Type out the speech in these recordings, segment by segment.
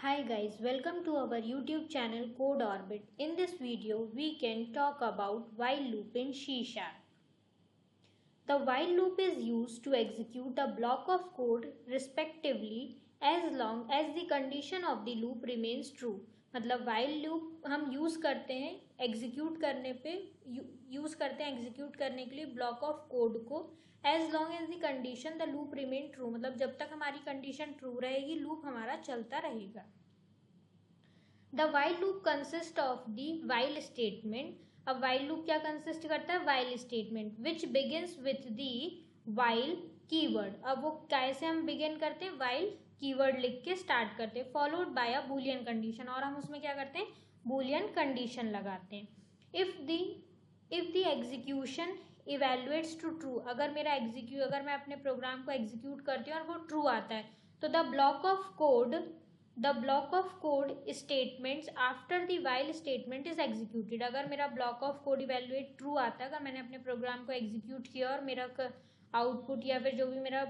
Hi guys, welcome to our YouTube channel Code Orbit. In this video, we can talk about while loop in C#. The while loop is used to execute a block of code respectively as long as the condition of the loop remains true. मतलब while loop हम use करते हैं execute करने पे use करते हैं execute करने के लिए ब्लॉक ऑफ कोड को as long as the condition the loop remain true, मतलब जब तक हमारी कंडीशन ट्रू रहेगी लूप हमारा चलता रहेगा. The while loop consist of the while statement. अब while loop क्या कंसिस्ट करता है? while statement which begins with the while keyword. अब वो कैसे हम बिगिन करते हैं? while कीवर्ड लिख के स्टार्ट करते हैं, followed by a Boolean condition, और हम उसमें क्या करते हैं? बूलियन कंडीशन लगाते हैं. If the execution evaluates to true, अगर मैं अपने प्रोग्राम को एग्जीक्यूट करती हूँ और वो ट्रू आता है तो the block of code statements after the while statement is executed. अगर मेरा block of code evaluate true आता है, अगर मैंने अपने प्रोग्राम को एग्जीक्यूट किया और मेरा आउटपुट या फिर जो भी मेरा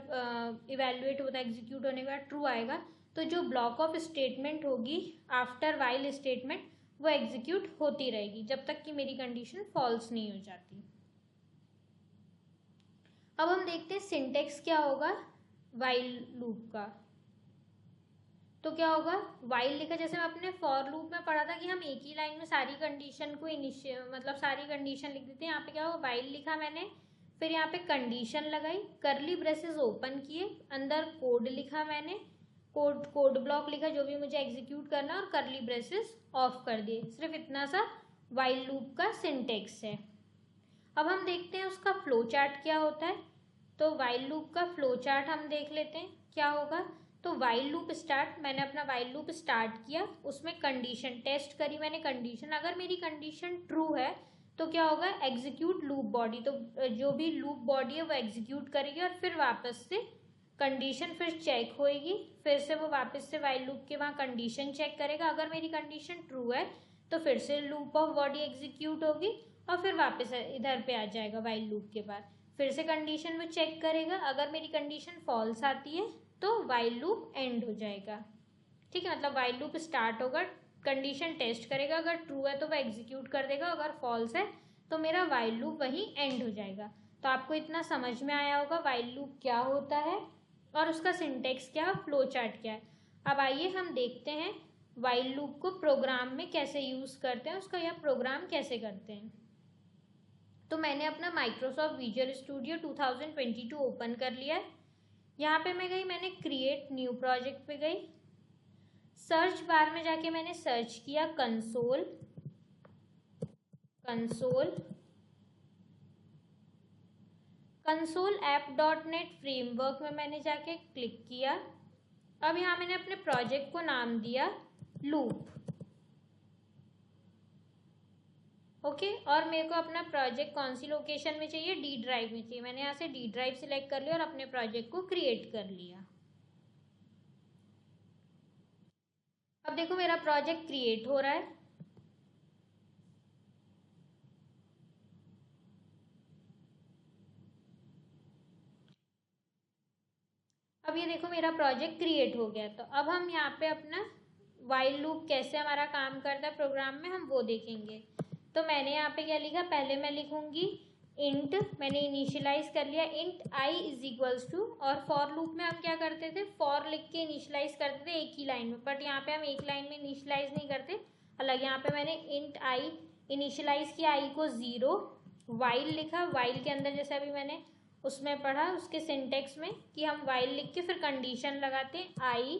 इवेल्युएट होता है एग्जीक्यूट होने के बाद ट्रू आएगा, तो जो ब्लॉक ऑफ स्टेटमेंट होगी आफ्टर वाइल स्टेटमेंट वो एग्जीक्यूट होती रहेगी जब तक कि मेरी कंडीशन फॉल्स नहीं हो जाती. अब हम देखते हैं सिंटेक्स क्या होगा वाइल लूप का. तो क्या होगा? वाइल लिखा, जैसे मैं अपने फॉर लूप में पढ़ा था कि हम एक ही लाइन में सारी कंडीशन को सारी कंडीशन लिख देते हैं. यहाँ पे क्या होगा? वाइल लिखा मैंने, फिर यहाँ पे कंडीशन लगाई, करली ब्रेसेस ओपन किए, अंदर कोड लिखा मैंने, कोड ब्लॉक लिखा जो भी मुझे एग्जीक्यूट करना, और करली ब्रेसेस ऑफ कर दिए. सिर्फ इतना सा वाइल लूप का सिंटेक्स है. अब हम देखते हैं उसका फ्लो चार्ट क्या होता है. तो वाइल लूप का फ्लो चार्ट हम देख लेते हैं क्या होगा. तो वाइल लूप स्टार्ट, मैंने अपना वाइल लूप स्टार्ट किया, उसमें कंडीशन टेस्ट करी मैंने कंडीशन. अगर मेरी कंडीशन ट्रू है तो क्या होगा? एग्जीक्यूट लूप बॉडी, तो जो भी लूप बॉडी है वो एग्जीक्यूट करेगी और फिर वापस से कंडीशन फिर चेक होएगी, फिर से वो वापस से वाइल लूप के वहाँ कंडीशन चेक करेगा. अगर मेरी कंडीशन ट्रू है तो फिर से लूप ऑफ बॉडी एग्जीक्यूट होगी और फिर वापस इधर पे आ जाएगा वाइल लूप के बाद, फिर से कंडीशन वो चेक करेगा. अगर मेरी कंडीशन फॉल्स आती है तो वाइल लूप एंड हो जाएगा. ठीक है, मतलब वाइल लूप स्टार्ट होगा, कंडीशन टेस्ट करेगा, अगर ट्रू है तो वह एग्जीक्यूट कर देगा, अगर फॉल्स है तो मेरा वाइल लूप वहीं एंड हो जाएगा. तो आपको इतना समझ में आया होगा वाइल लूप क्या होता है और उसका सिंटेक्स क्या है, फ्लो चार्ट क्या है. अब आइए हम देखते हैं वाइल लूप को प्रोग्राम में कैसे यूज करते हैं, उसका यह प्रोग्राम कैसे करते हैं. तो मैंने अपना माइक्रोसॉफ्ट विजुअल स्टूडियो 2022 ओपन कर लिया है. यहाँ पे मैं गई, मैंने क्रिएट न्यू प्रोजेक्ट पे गई, सर्च बार में जाके मैंने सर्च किया कंसोल app.net फ्रेमवर्क में मैंने जाके क्लिक किया. अब यहाँ मैंने अपने प्रोजेक्ट को नाम दिया लूप. ओके, और मेरे को अपना प्रोजेक्ट कौन सी लोकेशन में चाहिए? डी ड्राइव में चाहिए. मैंने यहाँ से डी ड्राइव सिलेक्ट कर लिया और अपने प्रोजेक्ट को क्रिएट कर लिया. अब देखो मेरा प्रोजेक्ट क्रिएट हो रहा है. अब ये देखो मेरा प्रोजेक्ट क्रिएट हो गया. तो अब हम यहाँ पे अपना वाइल लूप कैसे हमारा काम करता है प्रोग्राम में हम वो देखेंगे. तो मैंने यहाँ पे क्या लिखा, पहले मैं लिखूंगी इंट, मैंने इनिशियलाइज कर लिया int i is equals to, और फॉर लूप में हम क्या करते थे, फॉर लिख के इनिशियलाइज करते थे एक ही लाइन में, बट यहाँ पे हम एक लाइन में इनिशियलाइज नहीं करते अलग. यहाँ पे मैंने इंट आई इनिशियलाइज किया, आई को 0, वाइल लिखा, वाइल के अंदर जैसे अभी मैंने उसमें पढ़ा उसके सिंटेक्स में कि हम वाइल लिख के फिर कंडीशन लगाते हैं, आई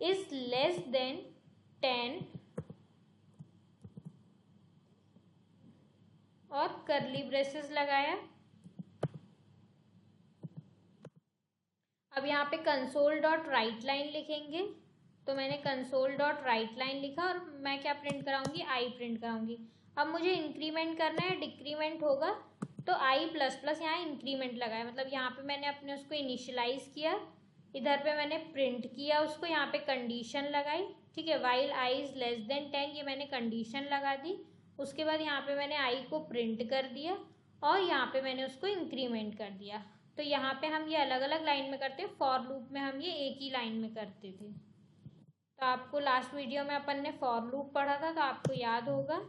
इज लेस देन 10 और करली ब्रेसेस लगाया. अब यहाँ पे कंसोल डॉट राइट लाइन लिखेंगे. तो मैंने कंसोल डॉट राइट लाइन लिखा और मैं क्या प्रिंट कराऊंगी? आई प्रिंट कराऊंगी. अब मुझे इंक्रीमेंट करना है, डिक्रीमेंट होगा तो आई प्लस प्लस यहाँ इंक्रीमेंट लगाया, मतलब यहाँ पे मैंने अपने उसको इनिशियलाइज किया, इधर पे मैंने प्रिंट किया उसको, यहाँ पे कंडीशन लगाई. ठीक है, while I is less than 10 ये मैंने कंडीशन लगा दी. उसके बाद यहाँ पे मैंने आई को प्रिंट कर दिया और यहाँ पे मैंने उसको इंक्रीमेंट कर दिया. तो यहाँ पे हम ये अलग अलग लाइन में करते हैं, फॉर लूप में हम ये एक ही लाइन में करते थे. तो आपको लास्ट वीडियो में अपन ने फॉर लूप पढ़ा था, तो आपको याद होगा।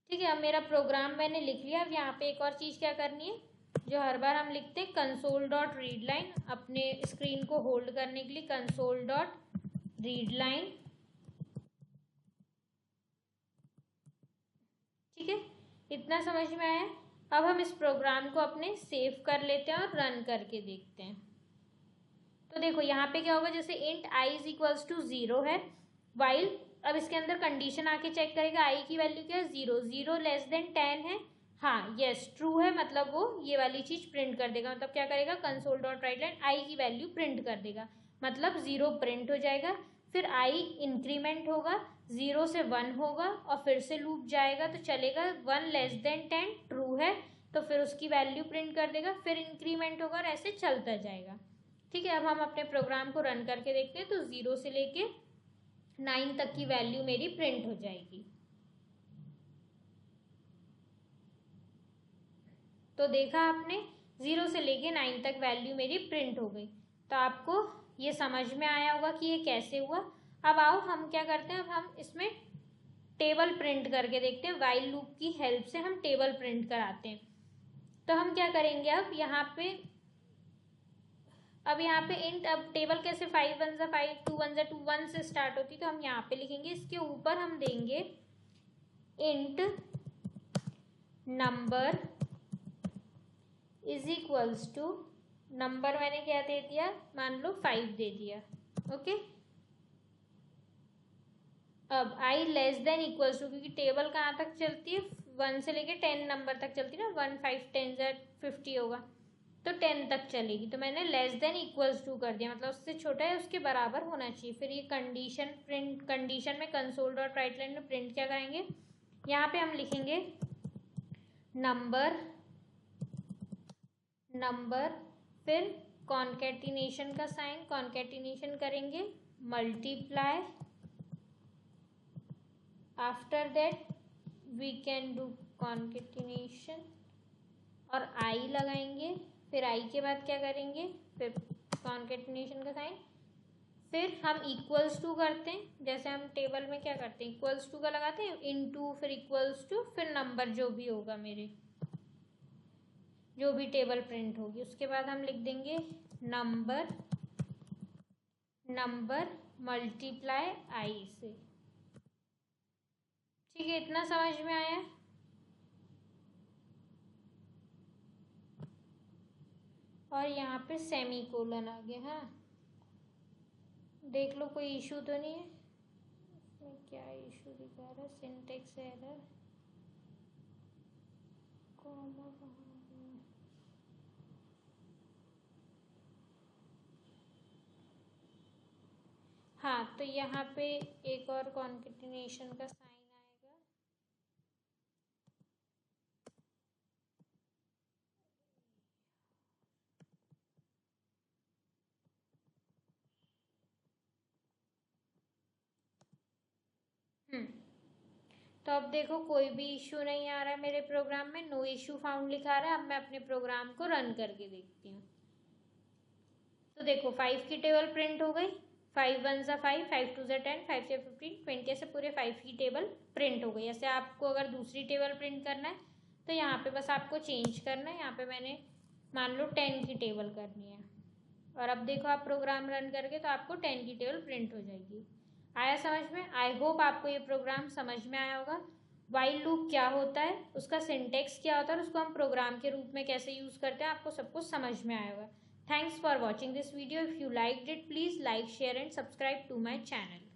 ठीक है, अब मेरा प्रोग्राम मैंने लिख लिया। अब यहाँ पे एक और चीज़ क्या करनी है, जो हर बार हम लिखते हैं, कंसोल डॉट रीड लाइन, अपने स्क्रीन को होल्ड करने के लिए कंसोल डॉट रीड लाइन। ठीक है, इतना समझ में आया। अब हम इस प्रोग्राम को अपने सेव कर लेते हैं और रन करके देखते हैं। तो देखो यहाँ पे क्या होगा, जैसे int i is equals to 0 है, वाइल अब इसके अंदर कंडीशन आके चेक करेगा आई की वैल्यू क्या है, 0, 0 लेस देन 10 है, हाँ यस ट्रू है, मतलब वो ये वाली चीज प्रिंट कर देगा। मतलब क्या करेगा, कंसोल डॉट राइट लाइन आई की वैल्यू प्रिंट कर देगा, मतलब 0 प्रिंट हो जाएगा। फिर आई इंक्रीमेंट होगा, 0 से 1 होगा और फिर से लूप जाएगा, तो चलेगा 1 लेस देन 10 ट्रू है, तो फिर उसकी वैल्यू प्रिंट कर देगा, फिर इंक्रीमेंट होगा और ऐसे चलता जाएगा। ठीक है, अब हम अपने प्रोग्राम को रन करके देखते हैं। तो 0 से लेके 9 तक की वैल्यू मेरी प्रिंट हो जाएगी। तो देखा आपने, 0 से लेके 9 तक वैल्यू मेरी प्रिंट हो गई। तो आपको ये समझ में आया होगा कि ये कैसे हुआ। अब आओ हम क्या करते हैं, अब हम इसमें टेबल प्रिंट करके देखते हैं। वाइल लूप की हेल्प से हम टेबल प्रिंट कराते हैं। तो हम क्या करेंगे, अब यहाँ पे इंट, अब टेबल कैसे 5 1 5 2 1 2 1 से स्टार्ट होती, तो हम यहाँ पे लिखेंगे, इसके ऊपर हम देंगे int number is equals to, number मैंने क्या दे दिया, मान लो 5 दे दिया। ओके, अब आई लेस देन इक्वल्स टू, क्योंकि टेबल कहाँ तक चलती है, 1 से लेके 10 नंबर तक चलती है ना, 1 5 10 50 होगा, तो 10 तक चलेगी। तो मैंने लेस देन इक्वल्स टू कर दिया, मतलब उससे छोटा है उसके बराबर होना चाहिए। फिर ये कंडीशन प्रिंट, कंडीशन में कंसोल डॉट राइट लाइन में प्रिंट क्या करेंगे, यहाँ पे हम लिखेंगे नंबर, फिर कॉन्केटिनेशन का साइन, कॉन्केटिनेशन करेंगे, multiply, after that we can do concatenation और आई लगाएंगे। फिर आई के बाद क्या करेंगे, फिर कॉन्केटिनेशन का साइन, फिर हम इक्वल्स टू करते हैं, जैसे हम टेबल में क्या करते हैं, इक्वल्स टू का लगाते हैं, इनटू, फिर इक्वल्स टू, फिर नंबर जो भी होगा मेरे, जो भी टेबल प्रिंट होगी, उसके बाद हम लिख देंगे नंबर मल्टीप्लाई आई से। ठीक है, इतना समझ में आया। और यहाँ पे सेमी कोलन आ गया। हाँ देख लो, कोई इशू तो नहीं है इसमें, क्या इशू दिखा रहा है, सिंटेक्स एरर, कॉमा कहाँ गया, हाँ तो यहाँ पे एक और कॉन्केटिनेशन का साइन आएगा। तो अब देखो कोई भी इशू नहीं आ रहा है मेरे प्रोग्राम में, नो इशू फाउंड लिखा रहा है। अब मैं अपने प्रोग्राम को रन करके देखती हूँ। तो देखो 5 की टेबल प्रिंट हो गई, 5 1 ज़ा 5, 5 2 ज़ा 10, 5 से 15 20, ऐसे पूरे 5 की टेबल प्रिंट हो गई। ऐसे आपको अगर दूसरी टेबल प्रिंट करना है तो यहाँ पे बस आपको चेंज करना है। यहाँ पे मैंने मान लो 10 की टेबल करनी है, और अब देखो आप प्रोग्राम रन करके तो आपको 10 की टेबल प्रिंट हो जाएगी। आया समझ में? आई होप आपको ये प्रोग्राम समझ में आया होगा। वाइल लूप क्या होता है, उसका सिंटेक्स क्या होता है और उसको हम प्रोग्राम के रूप में कैसे यूज़ करते हैं, आपको सब कुछ समझ में आया होगा। Thanks for watching this video. If you liked it, please like, share and subscribe to my channel.